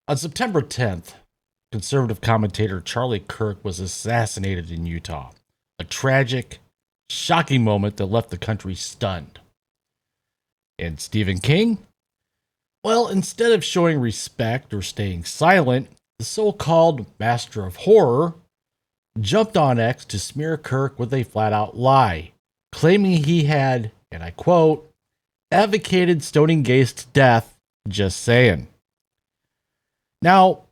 On September 10th, conservative commentator Charlie Kirk was assassinated in Utah. A tragic, shocking moment that left the country stunned. And Stephen King? Well, instead of showing respect or staying silent, the so called master of horror jumped on X to smear Kirk with a flat out lie, claiming he had, and I quote, advocated stoning gays to death, just saying. Now,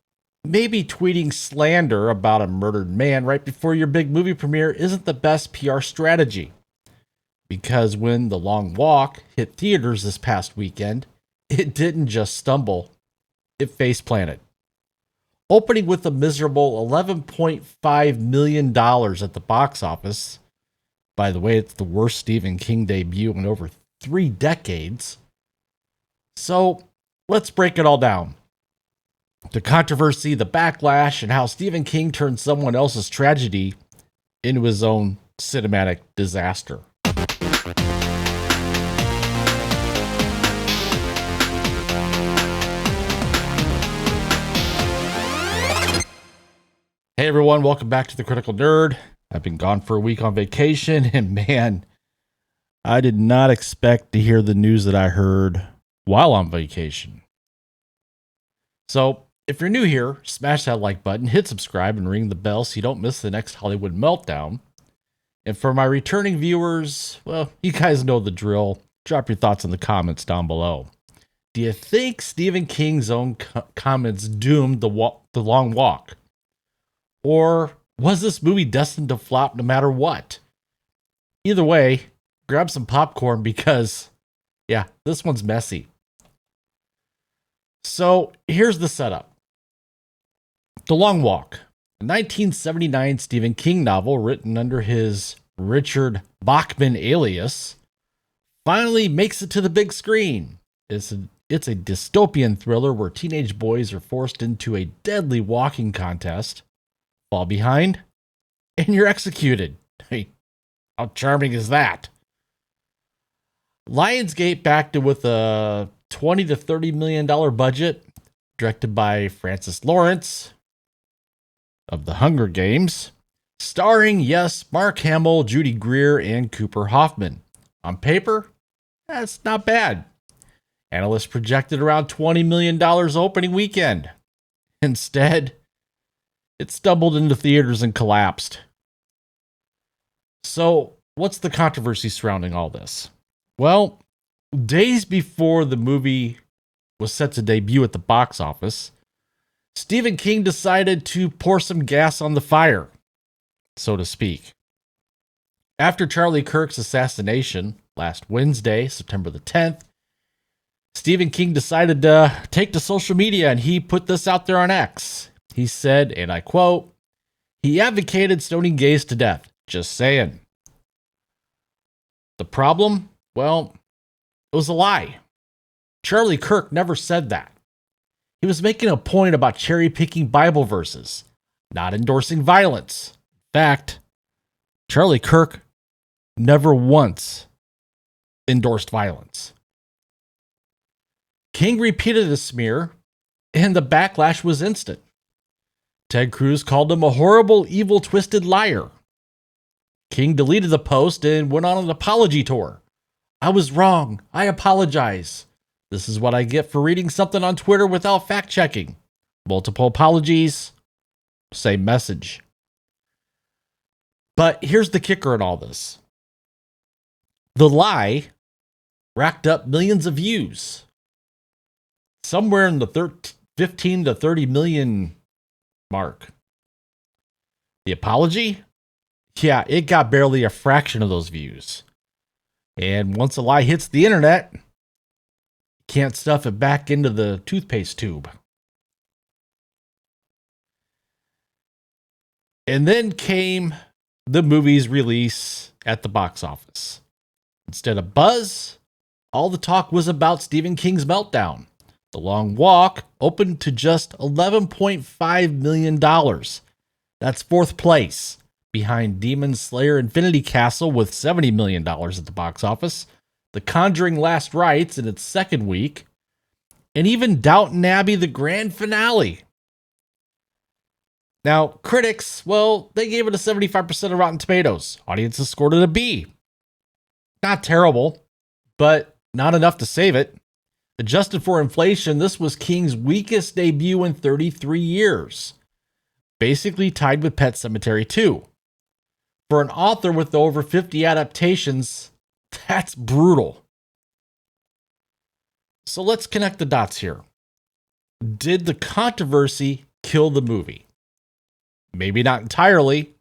maybe tweeting slander about a murdered man right before your big movie premiere isn't the best PR strategy. Because when The Long Walk hit theaters this past weekend, it didn't just stumble, it face planted. Opening with a miserable $11.5 million at the box office. By the way, it's the worst Stephen King debut in over 3 decades. So let's break it all down. The controversy, the backlash, and how Stephen King turned someone else's tragedy into his own cinematic disaster. Hey everyone, welcome back to The Critical Nerd. I've been gone for a week on vacation, and man, I did not expect to hear the news that I heard while on vacation. So, if you're new here, smash that like button, hit subscribe, and ring the bell so you don't miss the next Hollywood meltdown. And for my returning viewers, well, you guys know the drill. Drop your thoughts in the comments down below. Do you think Stephen King's own comments doomed the Long Walk? Or was this movie destined to flop no matter what? Either way, grab some popcorn because, yeah, this one's messy. So here's the setup. The Long Walk, a 1979 Stephen King novel written under his Richard Bachman alias, finally makes it to the big screen. It's a dystopian thriller where teenage boys are forced into a deadly walking contest, fall behind, and you're executed. Hey, how charming is that? Lionsgate backed it with a $20 to $30 million budget, directed by Francis Lawrence of The Hunger Games, starring, yes, Mark Hamill, Judy Greer, and Cooper Hoffman. On paper, that's not bad. Analysts projected around $20 million opening weekend. Instead, it stumbled into theaters and collapsed. So, what's the controversy surrounding all this? Well, days before the movie was set to debut at the box office, Stephen King decided to pour some gas on the fire, so to speak. After Charlie Kirk's assassination last Wednesday, September the 10th, Stephen King decided to take to social media and he put this out there on X. He said, and I quote, he advocated stoning gays to death. Just saying. The problem? Well, it was a lie. Charlie Kirk never said that. He was making a point about cherry-picking Bible verses, not endorsing violence. In fact, Charlie Kirk never once endorsed violence. King repeated the smear, and the backlash was instant. Ted Cruz called him a horrible, evil, twisted liar. King deleted the post and went on an apology tour. I was wrong. I apologize. This is what I get for reading something on Twitter without fact-checking. Multiple apologies, same message. But here's the kicker in all this. The lie racked up millions of views. Somewhere in the 15 to 30 million mark. The apology? Yeah, it got barely a fraction of those views. And once a lie hits the internet, you can't stuff it back into the toothpaste tube. And then came the movie's release at the box office. Instead of buzz, all the talk was about Stephen King's meltdown. The Long Walk opened to just $11.5 million. That's fourth place, behind Demon Slayer Infinity Castle with $70 million at the box office, The Conjuring Last Rites in its second week, and even Downton Abbey, the grand finale. Now, critics, well, they gave it a 75% of Rotten Tomatoes. Audiences scored it a B. Not terrible, but not enough to save it. Adjusted for inflation, this was King's weakest debut in 33 years. Basically tied with Pet Sematary 2. For an author with over 50 adaptations, that's brutal. So let's connect the dots here. Did the controversy kill the movie? Maybe not entirely,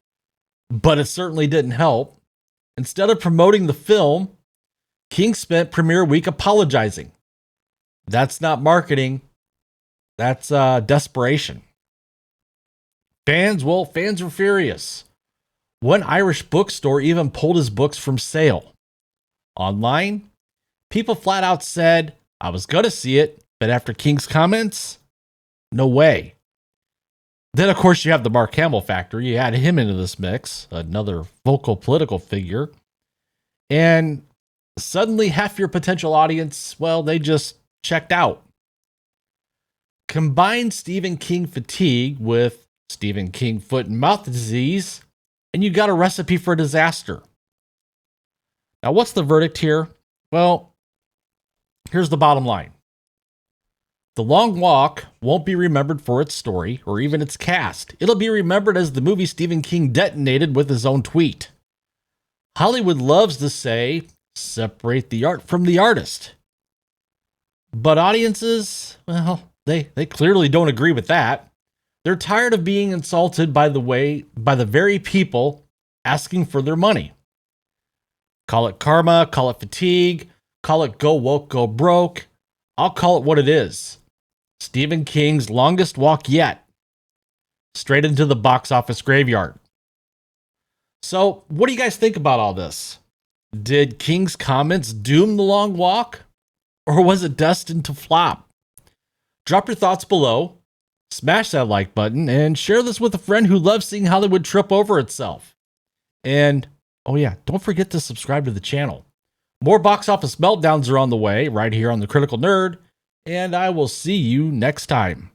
but it certainly didn't help. Instead of promoting the film, King spent premiere week apologizing. That's not marketing. That's desperation. Fans were furious. One Irish bookstore even pulled his books from sale. Online, people flat out said, I was going to see it, but after King's comments, no way. Then, of course, you have the Mark Hamill factor. You add him into this mix, another vocal political figure. And suddenly half your potential audience, well, they just checked out. Combine Stephen King fatigue with Stephen King foot and mouth disease, and you got a recipe for disaster. Now, what's the verdict here? Well, here's the bottom line. The Long Walk won't be remembered for its story or even its cast. It'll be remembered as the movie Stephen King detonated with his own tweet. Hollywood loves to say, separate the art from the artist. But audiences, well, they clearly don't agree with that. They're tired of being insulted by the very people asking for their money. Call it karma, call it fatigue, call it go woke, go broke. I'll call it what it is. Stephen King's longest walk yet. Straight into the box office graveyard. So, what do you guys think about all this? Did King's comments doom The Long Walk? Or was it destined to flop? Drop your thoughts below, smash that like button, and share this with a friend who loves seeing Hollywood trip over itself. And, oh yeah, don't forget to subscribe to the channel. More box office meltdowns are on the way right here on The Critical Nerd, and I will see you next time.